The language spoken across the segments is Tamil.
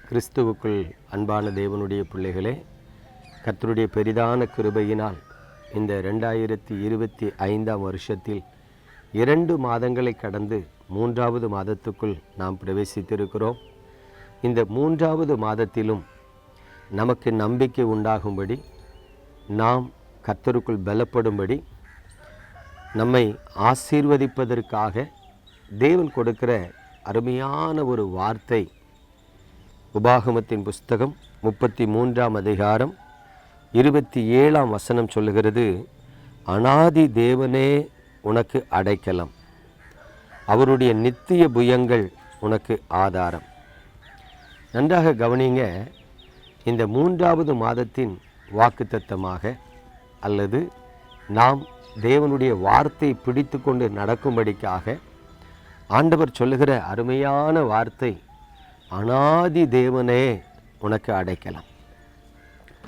கிறிஸ்துவுக்குள் அன்பான தேவனுடைய பிள்ளைகளே, கர்த்தருடைய பெரிதான கிருபையினால் இந்த 2025 வருஷத்தில் 2 மாதங்களை கடந்து 3வது மாதத்துக்குள் நாம் பிரவேசித்திருக்கிறோம். இந்த 3வது மாதத்திலும் நமக்கு நம்பிக்கை உண்டாகும்படி, நாம் கர்த்தருக்குள் பலப்படும்படி, நம்மை ஆசீர்வதிப்பதற்காக தேவன் கொடுக்கிற அருமையான ஒரு வார்த்தை உபாகமத்தின் புஸ்தகம் 33ஆம் அதிகாரம் 27ஆம் வசனம் சொல்லுகிறது, அநாதி தேவனே உனக்கு அடைக்கலம், அவருடைய நித்திய புயங்கள் உனக்கு ஆதாரம். நன்றாக கவனிங்க. இந்த 3வது மாதத்தின் வாக்குத்தத்தமாக அல்லது நாம் தேவனுடைய வார்த்தை பிடித்து கொண்டு நடக்கும்படிக்காக ஆண்டவர் சொல்லுகிற அருமையான வார்த்தை, அநாதி தேவனே உனக்கு அடைக்கலம்.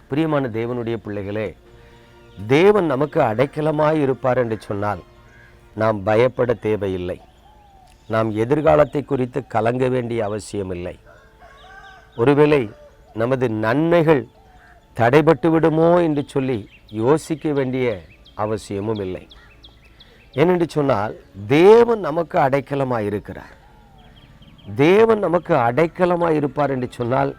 பிரியமான தேவனுடைய பிள்ளைகளே, தேவன் நமக்கு அடைக்கலமாய் இருப்பார் என்று சொன்னால் நாம் பயப்பட தேவையில்லை. நாம் எதிர்காலத்தை குறித்து கலங்க வேண்டிய அவசியமில்லை. ஒருவேளை நமது நன்மைகள் தடைபட்டு விடுமோ என்று சொல்லி யோசிக்க வேண்டிய அவசியமும் இல்லை. ஏனென்று சொன்னால் தேவன் நமக்கு அடைக்கலமாய் இருக்கிறார். தேவன் நமக்கு அடைக்கலமாக இருப்பார் என்று சொன்னால்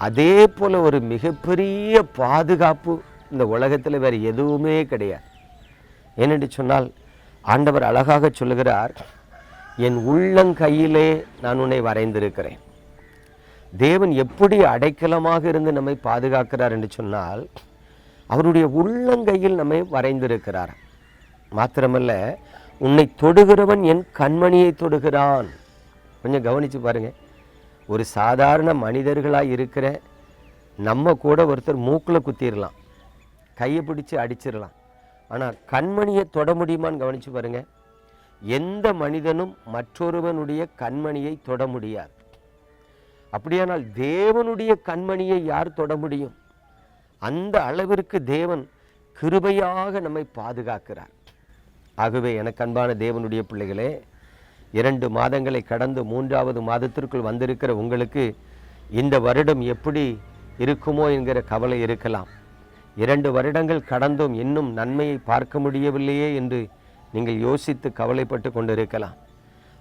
அதே போல் ஒரு மிகப்பெரிய பாதுகாப்பு இந்த உலகத்தில் வேறு எதுவுமே கிடையாது. ஏனென்று சொன்னால் ஆண்டவர் அழகாக சொல்லுகிறார், என் உள்ளங்கையிலே நான் உன்னை வரைந்திருக்கிறேன். தேவன் எப்படி அடைக்கலமாக இருந்து நம்மை பாதுகாக்கிறார் என்று சொன்னால் அவருடைய உள்ளங்கையில் நம்மை வரைந்திருக்கிறார். மாத்திரமல்ல, உன்னை தொடுகிறவன் என் கண்மணியை தொடுகிறான். கொஞ்சம் கவனித்து பாருங்கள். ஒரு சாதாரண மனிதர்களாக இருக்கிற நம்ம கூட ஒருத்தர் மூக்கில் குத்திடலாம், கையை பிடிச்சி அடிச்சிடலாம். ஆனால் கண்மணியை தொட முடியுமான்னு கவனித்து பாருங்கள். எந்த மனிதனும் மற்றொருவனுடைய கண்மணியை தொட முடியாது. அப்படியானால் தேவனுடைய கண்மணியை யார் தொட முடியும்? அந்த அளவிற்கு தேவன் கிருபையாக நம்மை பாதுகாக்கிறார். ஆகவே எனக்கு அன்பான தேவனுடைய பிள்ளைகளே, 2 மாதங்களை கடந்து 3வது மாதத்திற்குள் வந்திருக்கிற உங்களுக்கு இந்த வருடம் எப்படி இருக்குமோ என்கிற கவலை இருக்கலாம். 2 வருடங்கள் கடந்தும் இன்னும் நன்மையை பார்க்க முடியவில்லையே என்று நீங்கள் யோசித்து கவலைப்பட்டு கொண்டிருக்கலாம்.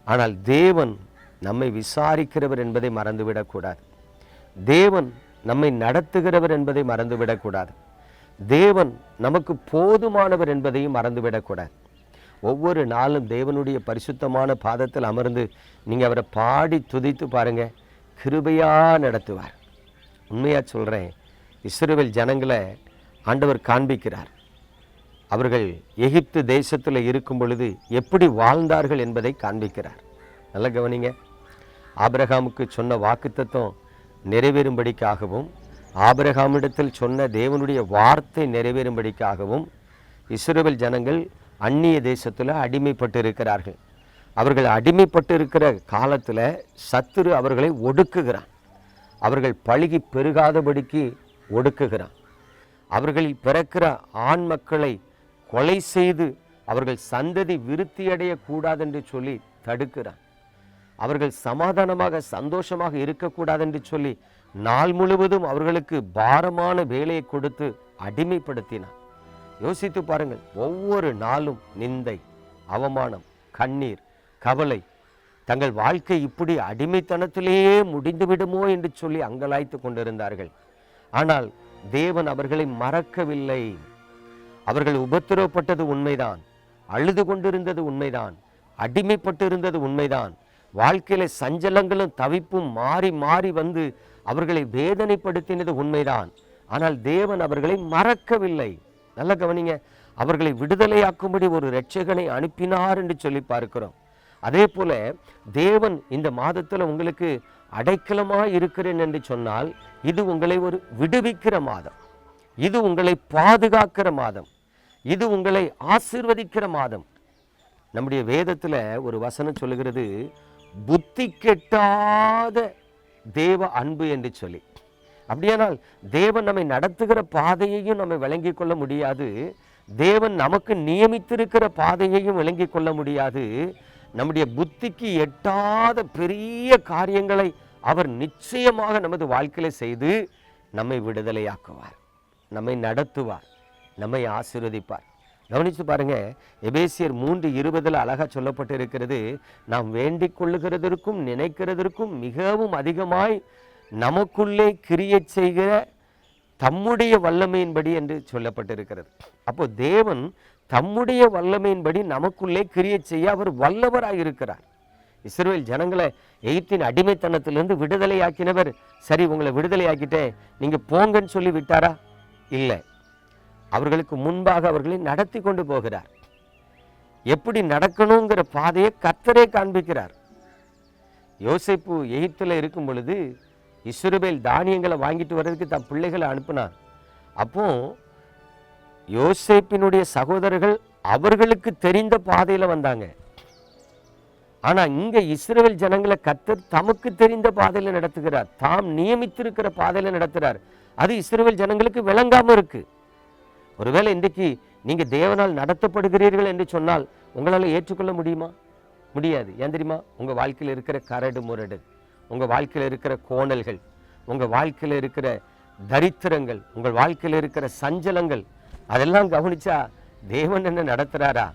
ஆனால் தேவன் நம்மை விசாரிக்கிறவர் என்பதை மறந்துவிடக்கூடாது. தேவன் நம்மை நடத்துகிறவர் என்பதை மறந்துவிடக்கூடாது. தேவன் நமக்கு போதுமானவர் என்பதையும் மறந்துவிடக்கூடாது. ஒவ்வொரு நாளும் தேவனுடைய பரிசுத்தமான பாதத்தில் அமர்ந்து நீங்கள் அவரை பாடி துதித்து பாருங்கள், கிருபையாக நடத்துவார். உண்மையாக சொல்கிறேன், இஸ்ரவேல் ஜனங்களை ஆண்டவர் காண்பிக்கிறார். அவர்கள் எகிப்து தேசத்தில் இருக்கும் பொழுது எப்படி வாழ்ந்தார்கள் என்பதை காண்பிக்கிறார். நல்ல கவனிங்க. ஆபிரகாமுக்கு சொன்ன வாக்குத்தத்தம் நிறைவேறும்படிக்காகவும், ஆபிரகாமிடத்தில் சொன்ன தேவனுடைய வார்த்தை நிறைவேறும்படிக்காகவும் இஸ்ரவேல் ஜனங்கள் அந்நிய தேசத்தில் அடிமைப்பட்டு இருக்கிறார்கள். அவர்கள் அடிமைப்பட்டு இருக்கிற காலத்தில் சத்துரு அவர்களை ஒடுக்குகிறான். அவர்கள் பழுகி பெருகாதபடிக்கு ஒடுக்குகிறான். அவர்களில் பிறக்கிற ஆண் மக்களை கொலை செய்து அவர்கள் சந்ததி விருத்தியடையக்கூடாதென்று சொல்லி தடுக்கிறான். அவர்கள் சமாதானமாக சந்தோஷமாக இருக்கக்கூடாதென்று சொல்லி நாள் முழுவதும் அவர்களுக்கு பாரமான வேலையை கொடுத்து அடிமைப்படுத்தினான். யோசித்து பாருங்கள். ஒவ்வொரு நாளும் நிந்தை, அவமானம், கண்ணீர், கவலை, தங்கள் வாழ்க்கை இப்படி அடிமைத்தனத்திலேயே முடிந்துவிடுமோ என்று சொல்லி அங்கலாய்த்து கொண்டிருந்தார்கள். ஆனால் தேவன் அவர்களை மறக்கவில்லை. அவர்கள் உபத்திரவப்பட்டது உண்மைதான், அழுது கொண்டிருந்தது உண்மைதான், அடிமைப்பட்டு இருந்தது உண்மைதான். வாழ்க்கையில சஞ்சலங்களும் தவிப்பும் மாறி மாறி வந்து அவர்களை வேதனைப்படுத்தினது உண்மைதான். ஆனால் தேவன் அவர்களை மறக்கவில்லை. நல்ல கவனிங்க. அவர்களை விடுதலையாக்கும்படி ஒரு இரட்சகனை அனுப்பினார் என்று சொல்லி பார்க்கிறோம். அதே போல தேவன் இந்த மாதத்தில் உங்களுக்கு அடைக்கலமாக இருக்கிறேன் என்று சொன்னால் இது உங்களை ஒரு விடுவிக்கிற மாதம், இது உங்களை பாதுகாக்கிற மாதம், இது உங்களை ஆசீர்வதிக்கிற மாதம். நம்முடைய வேதத்தில் ஒரு வசனம் சொல்லுகிறது, புத்தி கெட்டாத தேவ அன்பு என்று சொல்லி. அப்படியானால் தேவன் நம்மை நடத்துகிற பாதையையும் நம்ம விளங்கி கொள்ள முடியாது. தேவன் நமக்கு நியமித்திருக்கிற பாதையையும் விளங்கி கொள்ள முடியாது. நம்முடைய புத்திக்கு எட்டாத பெரிய காரியங்களை அவர் நிச்சயமாக நமது வாழ்க்கையில செய்து நம்மை விடுதலையாக்குவார், நம்மை நடத்துவார், நம்மை ஆசீர்வதிப்பார். கவனிச்சு பாருங்க, எபேசியர் 3:20 அழகா சொல்லப்பட்டு இருக்கிறது, நாம் வேண்டிக் கொள்ளுகிறதற்கும் நினைக்கிறதற்கும் மிகவும் அதிகமாய் நமக்குள்ளே கிரியை செய்கிற தம்முடைய வல்லமையின்படி என்று சொல்லப்பட்டிருக்கிறது. அப்போ தேவன் தம்முடைய வல்லமையின்படி நமக்குள்ளே கிரியை செய்ய அவர் வல்லவராயிருக்கிறார். இஸ்ரவேல் ஜனங்களை எகிப்தின் அடிமைத்தனத்திலிருந்து விடுதலையாக்கினவர், சரி உங்களை விடுதலையாக்கிட்டேன் நீங்க போங்கன்னு சொல்லி விட்டாரா? இல்லை, அவர்களுக்கு முன்பாக அவர்களை நடத்தி கொண்டு போகிறார். எப்படி நடக்கணுங்கிற பாதையை கர்த்தரே காண்பிக்கிறார். யோசேப்பு எகிப்தில் இருக்கும் பொழுது இஸ்ரவேல் தானியங்களை வாங்கிட்டு வர்றதுக்கு தன் பிள்ளைகளை அனுப்பினார். அப்போ யோசேப்பினுடைய சகோதரர்கள் அவர்களுக்கு தெரிந்த பாதையில வந்தாங்க. ஆனா இங்க இஸ்ரவேல் ஜனங்களை கர்த்தர் தமக்கு தெரிந்த பாதையில நடத்துகிறார், தாம் நியமித்திருக்கிற பாதையில நடத்துகிறார். அது இஸ்ரவேல் ஜனங்களுக்கு விளங்காம இருக்கு. ஒருவேளை இன்றைக்கு நீங்க தேவனால் நடத்தப்படுகிறீர்கள் என்று சொன்னால் உங்களால ஏற்றுக்கொள்ள முடியுமா? முடியாது. ஏன் தெரியுமா? உங்க வாழ்க்கையில் இருக்கிற கரடு முரடு, உங்க வாழ்க்கையில் இருக்கிற கோணல்கள், உங்க வாழ்க்கையில் இருக்கிற தரித்திரங்கள், உங்கள் வாழ்க்கையில் இருக்கிற சஞ்சலங்கள், அதெல்லாம் கவனிச்சா தேவன் என்ன நடத்துறாரா,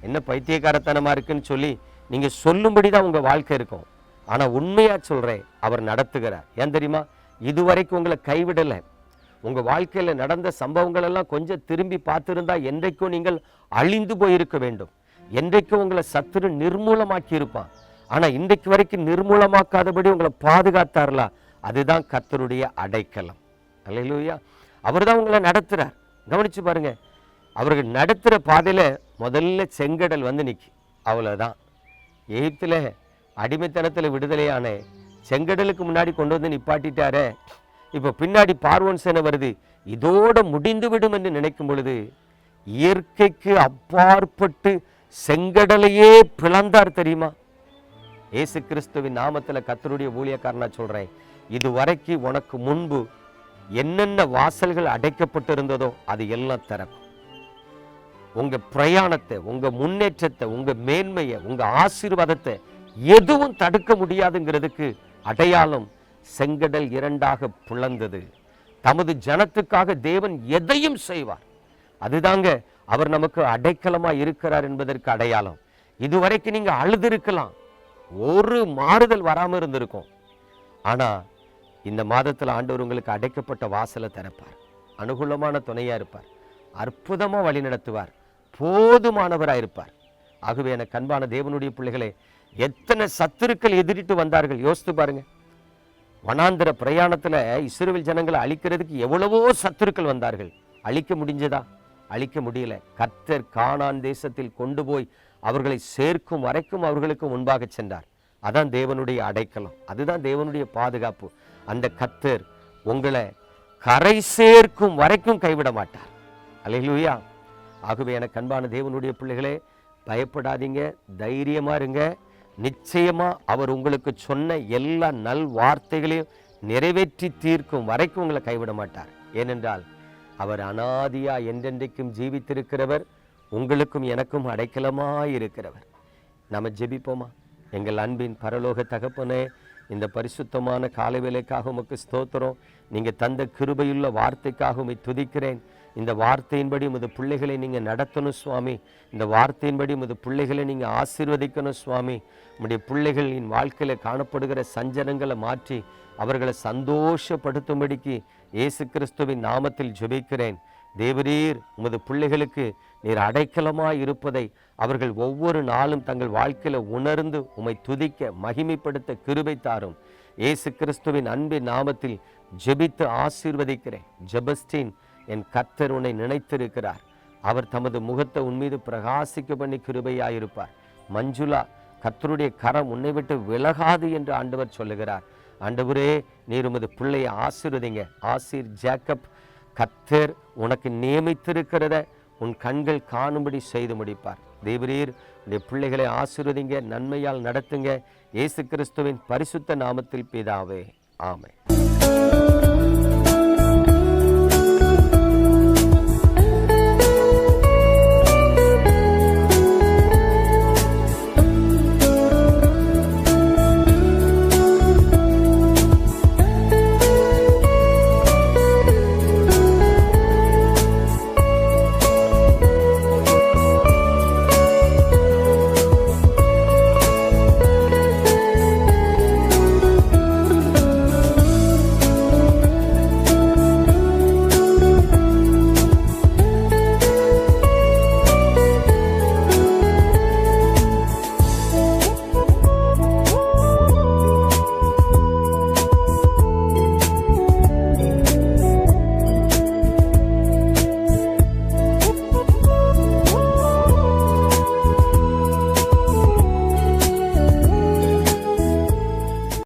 என்ன பைத்தியக்காரத்தனமா இருக்குன்னு சொல்லி நீங்க சொல்லும்படிதான் உங்க வாழ்க்கை இருக்கும். ஆனா உண்மையா சொல்றேன், அவர் நடத்துகிறார். ஏன் தெரியுமா? இதுவரைக்கும் உங்களை கைவிடலை. உங்க வாழ்க்கையில நடந்த சம்பவங்கள் எல்லாம் கொஞ்சம் திரும்பி பார்த்திருந்தா என்றைக்கும் நீங்கள் அழிந்து போயிருக்க வேண்டும். என்றைக்கும் உங்களை சத்துரு நிர்மூலமாக்கி இருப்பான். ஆனா இன்றைக்கு வரைக்கும் நிர்மூலமாக்காதபடி உங்களை பாதுகாத்தார்ல, அதுதான் கர்த்தருடைய அடைக்கலம். அல்லேலூயா. அவர் தான் உங்களை நடத்துறார். கவனிச்சு பாருங்க, அவர்கள் நடத்துற பாதையில முதல்ல செங்கடல் வந்து நிற்கி, அவ்வளவுதான். எகிப்துல அடிமைத்தனத்துல விடுதலையான செங்கடலுக்கு முன்னாடி கொண்டு வந்து நிப்பாட்டிட்டாரே, இப்ப பின்னாடி பார்வோன் சேனை வருது, இதோட முடிந்து விடும் என்று நினைக்கும் பொழுது இயற்கைக்கு அப்பாற்பட்டு செங்கடலையே பிளந்தார். தெரியுமா? இயேசு கிறிஸ்துவின் நாமத்துல கர்த்தருடைய ஊழியக்காரனா சொல்றேன், இதுவரைக்கு உனக்கு முன்பு என்னென்ன வாசல்கள் அடைக்கப்பட்டிருந்ததோ அது எல்லாம் திறக்கும். உங்க பிரயாணத்தை, உங்க முன்னேற்றத்தை, உங்க மேன்மையை, உங்க ஆசீர்வாதத்தை எதுவும் தடுக்க முடியாதுங்கிறதுக்கு அடையாளம் செங்கடல் இரண்டாக பிளந்தது. தமது ஜனத்துக்காக தேவன் எதையும் செய்வார். அதுதாங்க அவர் நமக்கு அடைக்கலமா இருக்கிறார் என்பதற்கு அடையாளம். இதுவரைக்கும் நீங்க அழுதிருக்கலாம், ஒரு மாறுதல் வராம இருந்திருக்கும். ஆனா இந்த மாதத்துல ஆண்டவர் உங்களுக்கு அடைக்கப்பட்ட வாசலை திறப்பார், அனுகூலமான துணையா இருப்பார், அற்புதமா வழி நடத்துவார், போதுமானவராயிருப்பார். ஆகவே எனக்கு அன்பான தேவனுடைய பிள்ளைகளே, எத்தனை சத்துருக்கள் எதிரிட்டு வந்தார்கள் யோசித்து பாருங்க. வனாந்திர பிரயாணத்துல இஸ்ரவேல் ஜனங்களை அழிக்கிறதுக்கு எவ்வளவோ சத்துருக்கள் வந்தார்கள். அழிக்க முடிஞ்சதா? அழிக்க முடியல. கர்த்தர் கானான் தேசத்தில் கொண்டு போய் அவர்களை சேர்க்கும் வரைக்கும் அவர்களுக்கு முன்பாக சென்றார். அதான் தேவனுடைய அடைக்கலம், அதுதான் தேவனுடைய பாதுகாப்பு. அந்த கர்த்தர் உங்களை கரை சேர்க்கும் வரைக்கும் கைவிட மாட்டார். அல்லேலூயா. ஆகவே எனக்கு அன்பான தேவனுடைய பிள்ளைகளே, பயப்படாதீங்க, தைரியமா இருங்க. நிச்சயமா அவர் உங்களுக்கு சொன்ன எல்லா நல் வார்த்தைகளையும் நிறைவேற்றி தீர்க்கும் வரைக்கும் உங்களை கைவிட மாட்டார். ஏனென்றால் அவர் அனாதியா என்றென்றைக்கும் ஜீவித்திருக்கிறவர், உங்களுக்கும் எனக்கும் அடைக்கலமாயிருக்கிறவர். நாம ஜெபிப்போமா? எங்கள் அன்பின் பரலோக தகப்பனே, இந்த பரிசுத்தமான காலை வேளைக்காக உமக்கு ஸ்தோத்திரம். நீங்க தந்த கிருபையுள்ள வார்த்தைக்காக உம்மை துதிக்கிறேன். இந்த வார்த்தையின்படி உமது பிள்ளைகளை நீங்க நடத்தணும் சுவாமி. இந்த வார்த்தையின்படி உமது பிள்ளைகளை நீங்க ஆசீர்வதிக்கணும் சுவாமி. உம்முடைய பிள்ளைகளின் வாழ்க்கையில காணப்படுகிற சஞ்சலங்களை மாற்றி அவர்களை சந்தோஷப்படுத்தும்படிக்கு இயேசு கிறிஸ்துவின் நாமத்தில் ஜெபிக்கிறேன். தேவரீர் உமது பிள்ளைகளுக்கு நீர் அடைக்கலமாய் இருப்பதை அவர்கள் ஒவ்வொரு நாளும் தங்கள் வாழ்க்கையில உணர்ந்து உம்மை துதிக்க மகிமைப்படுத்த கிருபை தாரும். இயேசு கிறிஸ்துவின் அன்பின் நாமத்தில் ஜெபித்து ஆசீர்வதிக்கிறேன். ஜெபஸ்டீன், என் கர்த்தர் உன்னை நினைத்திருக்கிறார், அவர் தமது முகத்தை உன்மீது பிரகாசிக்க பண்ணி கிருபையாயிருப்பார். மஞ்சுளா, கர்த்தருடைய கரம் உன்னை விட்டு விலகாது என்று ஆண்டவர் சொல்லுகிறார். ஆண்டவரே, நீர் உமது பிள்ளையை ஆசீர்வதிங்க. ஆசீர் ஜேக்கப், கர்த்தர் உனக்கு நியமித்திருக்கிறத உன் கண்கள் காணும்படி செய்து முடிப்பார். தேவரீர் உடைய பிள்ளைகளை ஆசீர்வதிங்க, நன்மையால் நடத்துங்க. இயேசு கிறிஸ்துவின் பரிசுத்த நாமத்தில் பிதாவே, ஆமென்.